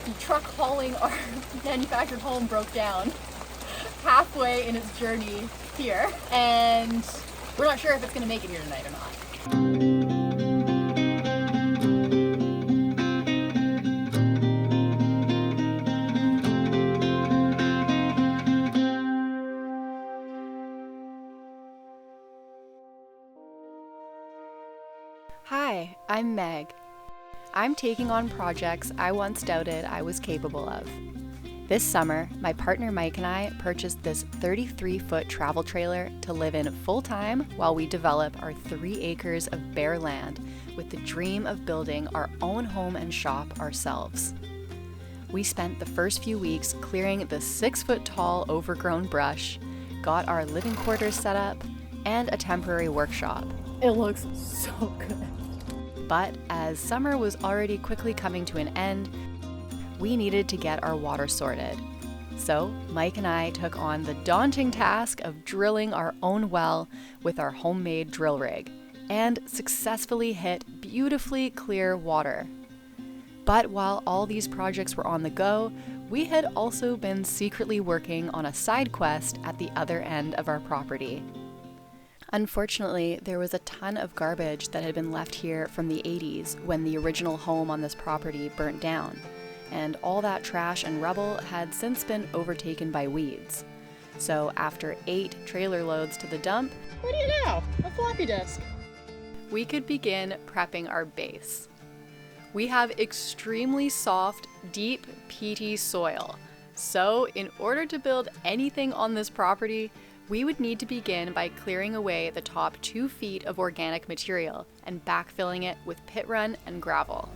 the truck hauling our manufactured home broke down halfway in its journey here, and we're not sure if it's going to make it here tonight or not. Hi, I'm Meg. I'm taking on projects I once doubted I was capable of. This summer, my partner Mike and I purchased this 33-foot travel trailer to live in full-time while we develop our 3 acres of bare land with the dream of building our own home and shop ourselves. We spent the first few weeks clearing the 6-foot-tall overgrown brush, got our living quarters set up, and a temporary workshop. It looks so good. But as summer was already quickly coming to an end, we needed to get our water sorted. So Mike and I took on the daunting task of drilling our own well with our homemade drill rig and successfully hit beautifully clear water. But while all these projects were on the go, we had also been secretly working on a side quest at the other end of our property. Unfortunately, there was a ton of garbage that had been left here from the 80s when the original home on this property burnt down, and all that trash and rubble had since been overtaken by weeds. So after 8 trailer loads to the dump, what do you know? A floppy disk. We could begin prepping our base. We have extremely soft, deep, peaty soil. So in order to build anything on this property, we would need to begin by clearing away the top 2 feet of organic material and backfilling it with pit run and gravel.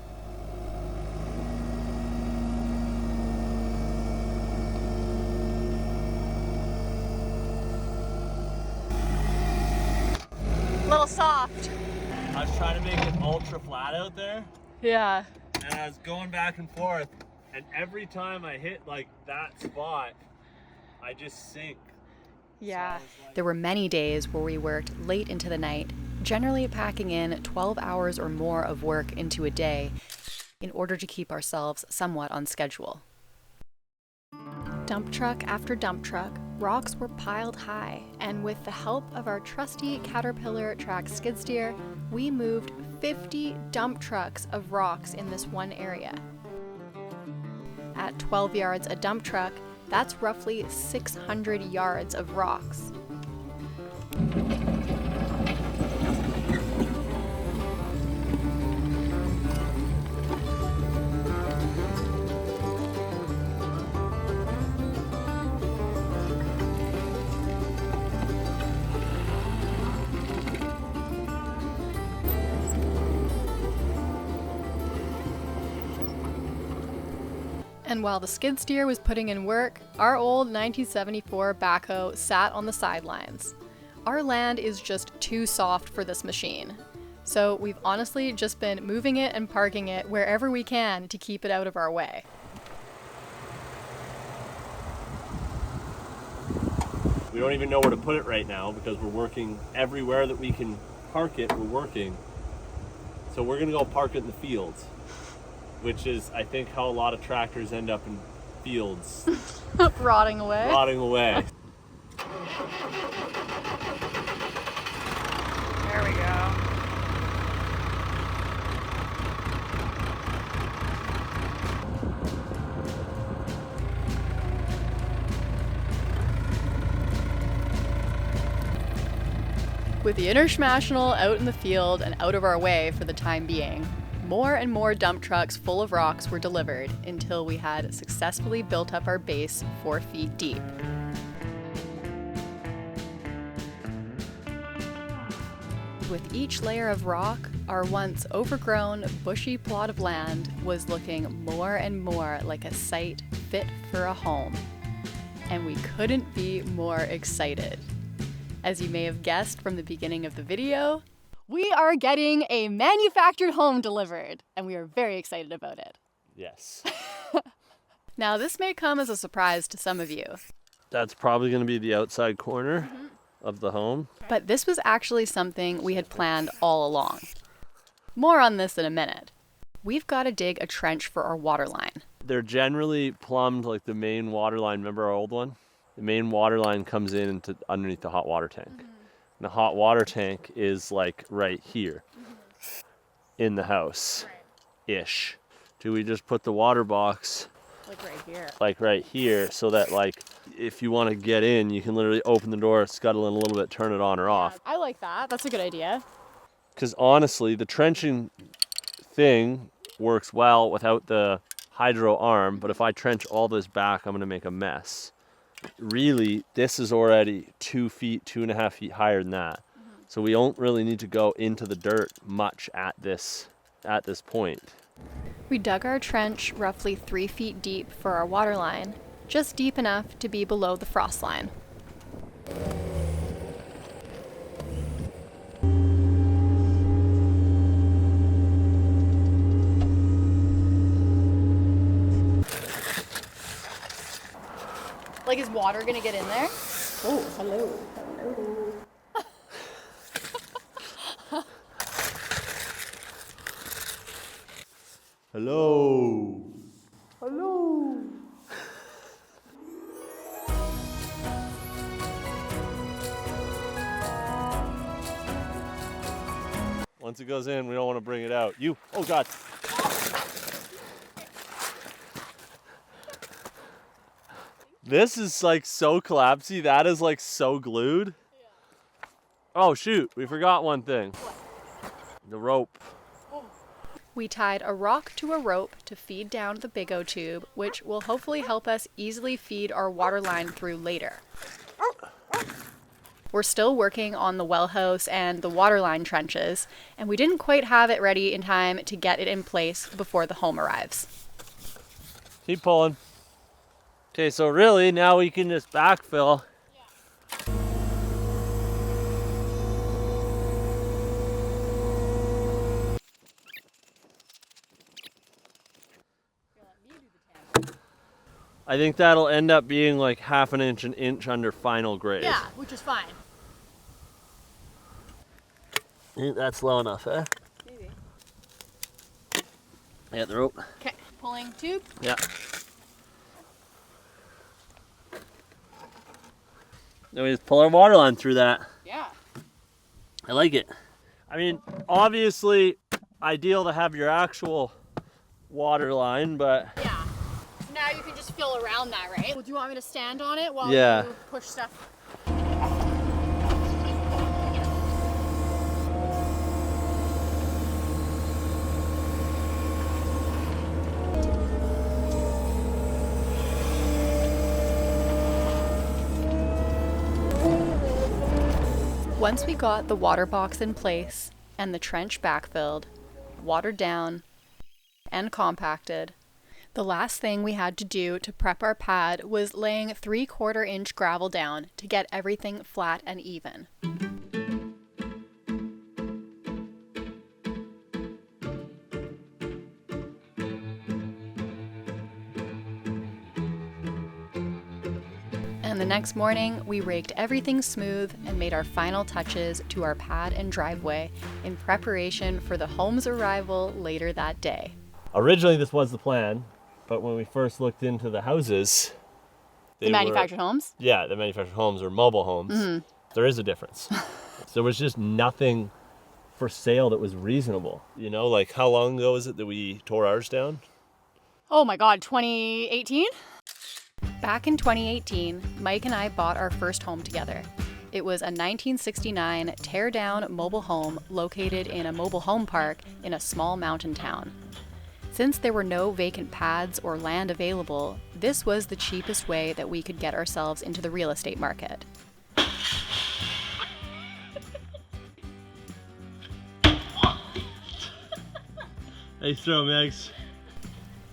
A little soft. I was trying to make it ultra flat out there. Yeah. And I was going back and forth, and every time I hit like that spot, I just sink. Yeah. There were many days where we worked late into the night, generally packing in 12 hours or more of work into a day in order to keep ourselves somewhat on schedule. Dump truck after dump truck, rocks were piled high, and with the help of our trusty Caterpillar track skid steer, we moved 50 dump trucks of rocks in this one area. At 12 yards a dump truck, that's roughly 600 yards of rocks. And while the skid steer was putting in work, our old 1974 backhoe sat on the sidelines. Our land is just too soft for this machine. So we've honestly just been moving it and parking it wherever we can to keep it out of our way. We don't even know where to put it right now because we're working everywhere that we can park it, we're working. So we're gonna go park it in the fields, which is, I think, how a lot of tractors end up in fields. Rotting away. Rotting away. There we go. With the International out in the field and out of our way for the time being, more and more dump trucks full of rocks were delivered until we had successfully built up our base 4 feet deep. With each layer of rock, our once overgrown, bushy plot of land was looking more and more like a site fit for a home. And we couldn't be more excited. As you may have guessed from the beginning of the video, we are getting a manufactured home delivered, and we are very excited about it. Yes. Now, this may come as a surprise to some of you. That's probably going to be the outside corner of the home. But this was actually something we had planned all along. More on this in a minute. We've got to dig a trench for our water line. They're generally plumbed like the main water line. Remember our old one? The main water line comes in into underneath the hot water tank. And the hot water tank is like right here in the house ish. Do we just put the water box like right here so that like if you want to get in, you can literally open the door, scuttle in a little bit, turn it on or off. I like that. That's a good idea. Because honestly, the trenching thing works well without the hydro arm, but if I trench all this back, I'm going to make a mess. Really, this is already 2 feet, 2.5 feet higher than that. So we don't really need to go into the dirt much at this point. We dug our trench roughly 3 feet deep for our water line, just deep enough to be below the frost line. Like, is water gonna get in there? Oh, hello. Hello. Hello. Once it goes in, we don't want to bring it out. Oh God. This is like so collapsy. That is like so glued. Oh shoot, we forgot one thing. The rope. We tied a rock to a rope to feed down the Big O tube, which will hopefully help us easily feed our water line through later. We're still working on the well house and the water line trenches, and we didn't quite have it ready in time to get it in place before the home arrives. Keep pulling. Okay, so really now we can just backfill. I think that'll end up being like half an inch under final grade. Yeah, which is fine. I think that's low enough, eh? Maybe. Yeah, the rope. Okay, pulling tube. Yeah. Then we just pull our water line through that. Yeah. I like it. I mean, obviously, ideal to have your actual water line, but... Yeah. So now you can just fill around that, right? Well, do you want me to stand on it while you push stuff? Once we got the water box in place and the trench backfilled, watered down, and compacted, the last thing we had to do to prep our pad was laying 3/4 inch gravel down to get everything flat and even. And the next morning, we raked everything smooth and made our final touches to our pad and driveway in preparation for the home's arrival later that day. Originally, this was the plan, but when we first looked into the houses... The manufactured homes? Yeah, the manufactured homes or mobile homes. Mm-hmm. There is a difference. There was just nothing for sale that was reasonable. You know, like how long ago was it that we tore ours down? Oh my God, 2018? Back in 2018, Mike and I bought our first home together. It was a 1969 tear-down mobile home located in a mobile home park in a small mountain town. Since there were no vacant pads or land available, this was the cheapest way that we could get ourselves into the real estate market. Nice throw, Megs.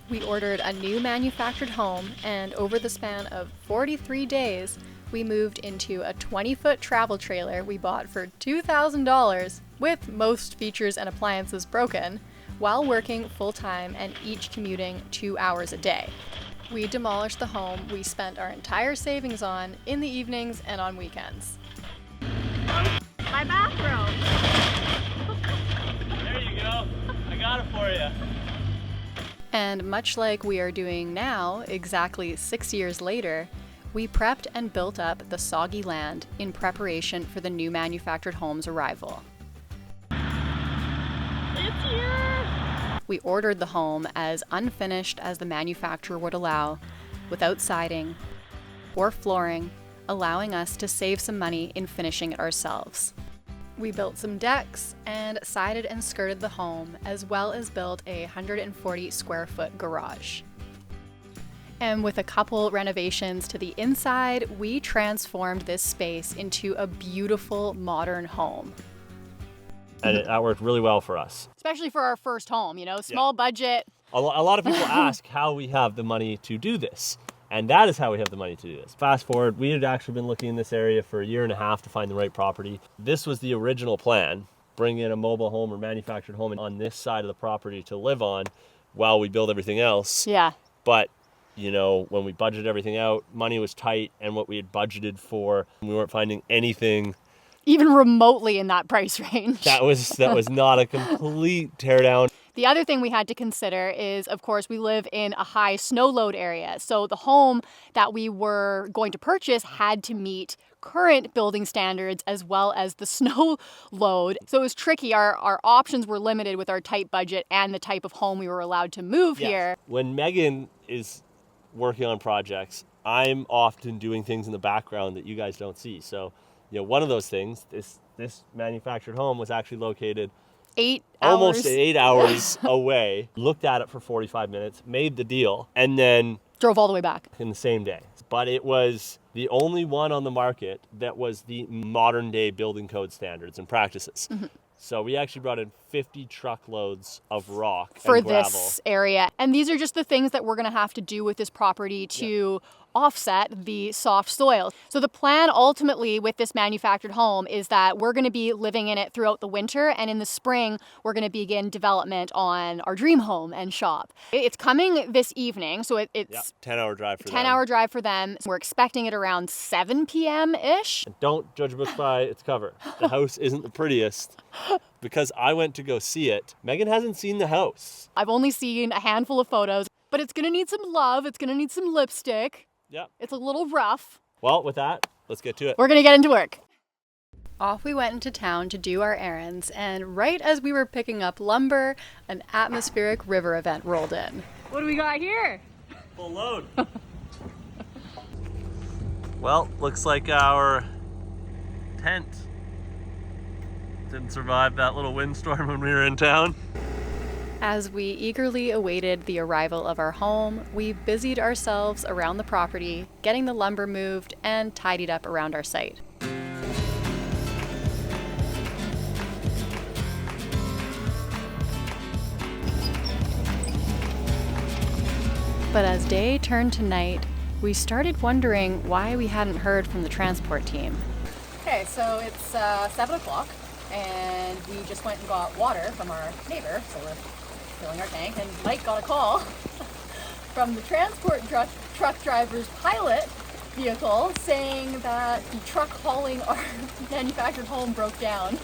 We ordered a new manufactured home, and over the span of 43 days, we moved into a 20-foot travel trailer we bought for $2,000, with most features and appliances broken, while working full-time and each commuting 2 hours a day. We demolished the home we spent our entire savings on in the evenings and on weekends. My bathroom! There you go. I got it for you. And much like we are doing now, exactly 6 years later, we prepped and built up the soggy land in preparation for the new manufactured home's arrival. It's here! We ordered the home as unfinished as the manufacturer would allow, without siding or flooring, allowing us to save some money in finishing it ourselves. We built some decks and sided and skirted the home, as well as built a 140 square foot garage. And with a couple renovations to the inside, we transformed this space into a beautiful modern home. And that worked really well for us. Especially for our first home, small budget. A lot of people ask how we have the money to do this. And that is how we have the money to do this. Fast forward, we had actually been looking in this area for 1.5 years to find the right property. This was the original plan, bring in a mobile home or manufactured home on this side of the property to live on while we build everything else. Yeah. But, when we budgeted everything out, money was tight, and what we had budgeted for, we weren't finding anything even remotely in that price range. That was not a complete teardown. The other thing we had to consider is, of course, we live in a high snow load area. So the home that we were going to purchase had to meet current building standards as well as the snow load. So it was tricky. Our options were limited with our tight budget and the type of home we were allowed to move here. When Megan is working on projects, I'm often doing things in the background that you guys don't see. So, one of those things, this manufactured home was actually located almost 8 hours away. Looked at it for 45 minutes, made the deal, and then drove all the way back in the same day. But it was the only one on the market that was the modern day building code standards and practices. Mm-hmm. So we actually brought in 50 truckloads of rock for and gravel. This area. And these are just the things that we're going to have to do with this property to offset the soft soil. So the plan ultimately with this manufactured home is that we're going to be living in it throughout the winter, and in the spring we're going to begin development on our dream home and shop. It's coming this evening, so it's 10-hour drive for them. 10-hour drive for them. We're expecting it around 7 p.m.-ish. And don't judge a book by its cover. The house isn't the prettiest. Because I went to go see it. Megan hasn't seen the house. I've only seen a handful of photos, but it's going to need some love. It's going to need some lipstick. Yeah. It's a little rough. Well, with that, let's get to it. We're going to get into work. Off we went into town to do our errands, and right as we were picking up lumber, an atmospheric river event rolled in. What do we got here? Full load. Well, looks like our tent didn't survive that little windstorm when we were in town. As we eagerly awaited the arrival of our home, we busied ourselves around the property, getting the lumber moved and tidied up around our site. But as day turned to night, we started wondering why we hadn't heard from the transport team. Okay, so it's 7 o'clock. And we just went and got water from our neighbor, so we're filling our tank, and Mike got a call from the transport truck driver's pilot vehicle saying that the truck hauling our manufactured home broke down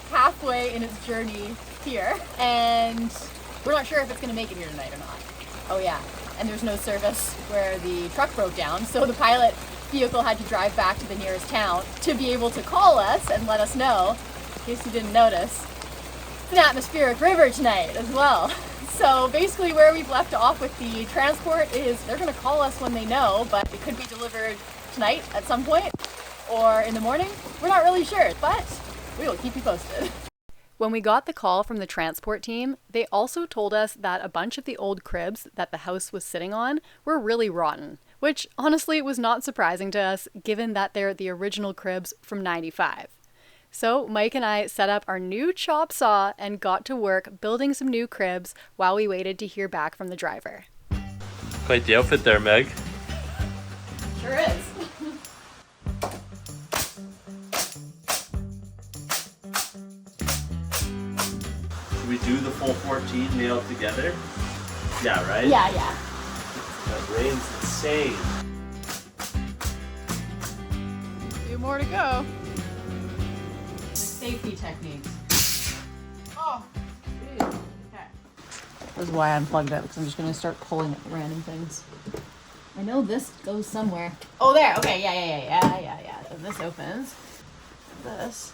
halfway in its journey here, and we're not sure if it's going to make it here tonight or not. Oh yeah, and there's no service where the truck broke down, so the pilot vehicle had to drive back to the nearest town to be able to call us and let us know. In case you didn't notice, it's an atmospheric river tonight as well. So basically where we've left off with the transport is they're going to call us when they know, but it could be delivered tonight at some point or in the morning. We're not really sure, but we will keep you posted. When we got the call from the transport team, they also told us that a bunch of the old cribs that the house was sitting on were really rotten, which honestly was not surprising to us given that they're the original cribs from '95. So Mike and I set up our new chop saw and got to work building some new cribs while we waited to hear back from the driver. Quite the outfit there, Meg. Sure is. Should we do the full 14 nailed together? Yeah, right? Yeah. That rain's insane. A few more to go. Safety techniques. Oh, geez. Okay. This is why I unplugged it, because I'm just going to start pulling at random things. I know this goes somewhere. Oh, there. Okay, yeah. And this opens. This.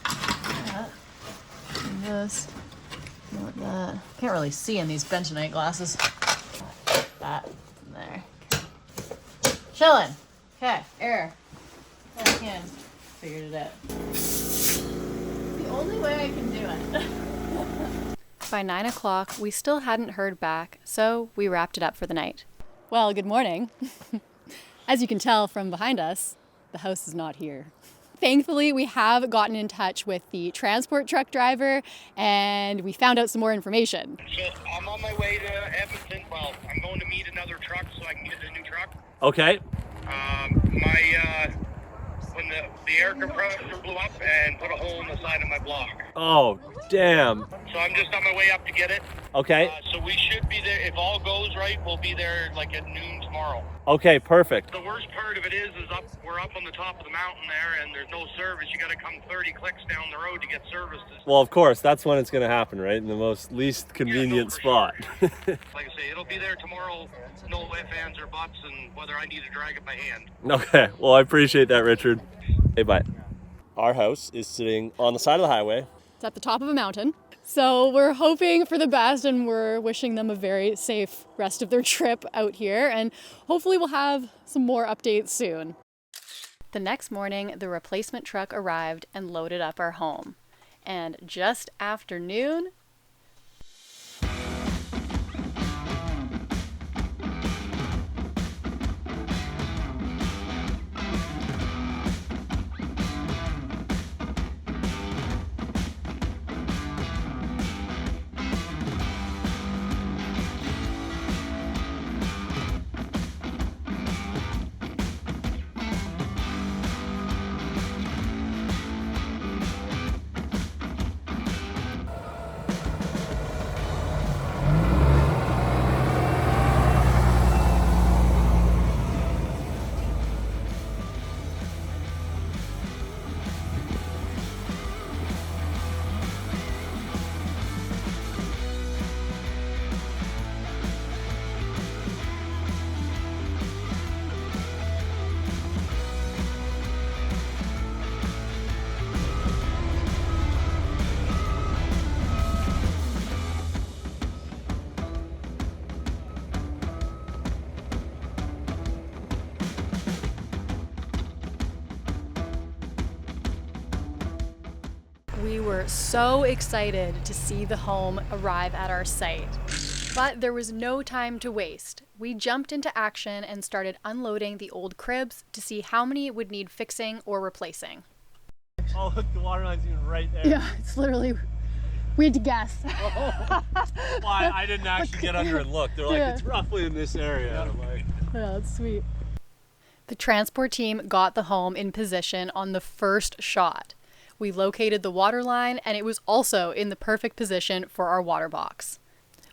That. And this. Not that. Can't really see in these bentonite glasses. That. And there. Okay. Chillin'. Okay, air. Back in. Figured it out. The only way I can do it. By 9 o'clock, we still hadn't heard back, so we wrapped it up for the night. Well, good morning. As you can tell from behind us, the house is not here. Thankfully, we have gotten in touch with the transport truck driver and we found out some more information. So I'm on my way to Edmonton. Well, I'm going to meet another truck so I can get a new truck. Okay. When the air compressor blew up and put a hole in the side of my block. Oh, damn. So I'm just on my way up to get it. Okay. So we should be there, if all goes right, we'll be there like at noon tomorrow. Okay, perfect. The worst part of it is we're up on the top of the mountain there and there's no service. You got to come 30 clicks down the road to get services. Well, of course, that's when it's going to happen, right? In the most least convenient spot. Sure. Like I say, it'll be there tomorrow. No ifs, ands, or buts, and whether I need to drag it by hand. Okay, well, I appreciate that, Richard. Hey, bye. Our house is sitting on the side of the highway. It's at the top of a mountain. So we're hoping for the best and we're wishing them a very safe rest of their trip out here. And hopefully we'll have some more updates soon. The next morning, the replacement truck arrived and loaded up our home. And just after noon, we were so excited to see the home arrive at our site. But there was no time to waste. We jumped into action and started unloading the old cribs to see how many would need fixing or replacing. Oh, look, the water line's even right there. Yeah, it's literally, we had to guess. Well, I didn't actually get under and look. They're like, Yeah. it's roughly in this area. And I'm like, Yeah, that's sweet. The transport team got the home in position on the first shot. We located the water line and it was also in the perfect position for our water box.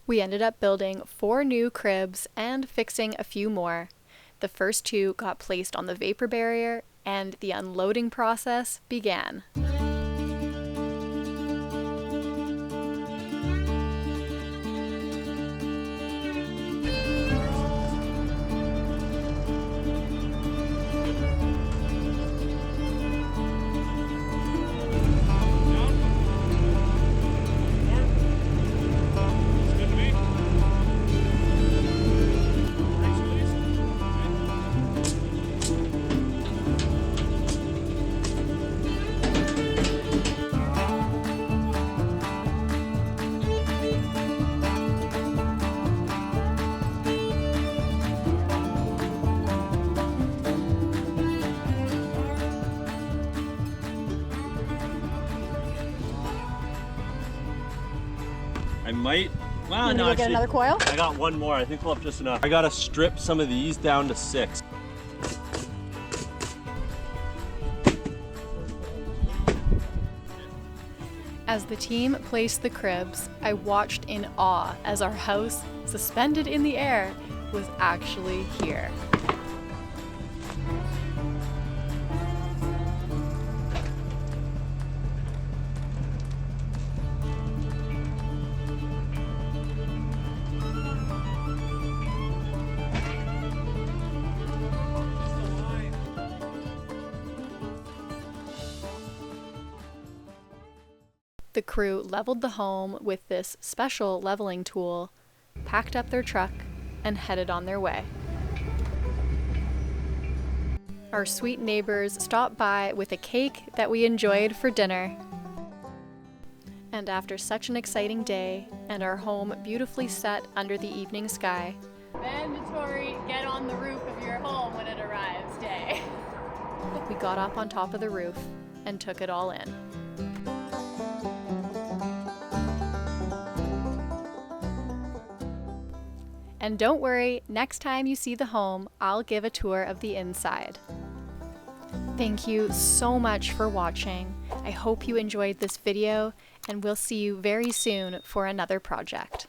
We ended up building 4 new cribs and fixing a few more. The first 2 got placed on the vapor barrier and the unloading process began. I might. Well, You no, gonna go get actually, another coil? I got one more. I think we'll have just enough. I gotta strip some of these down to 6. As the team placed the cribs, I watched in awe as our house, suspended in the air, was actually here. The crew leveled the home with this special leveling tool, packed up their truck, and headed on their way. Our sweet neighbors stopped by with a cake that we enjoyed for dinner. And after such an exciting day, and our home beautifully set under the evening sky, Mandatory get on the roof of your home when it arrives day. we got up on top of the roof and took it all in. And don't worry, next time you see the home, I'll give a tour of the inside. Thank you so much for watching. I hope you enjoyed this video, and we'll see you very soon for another project.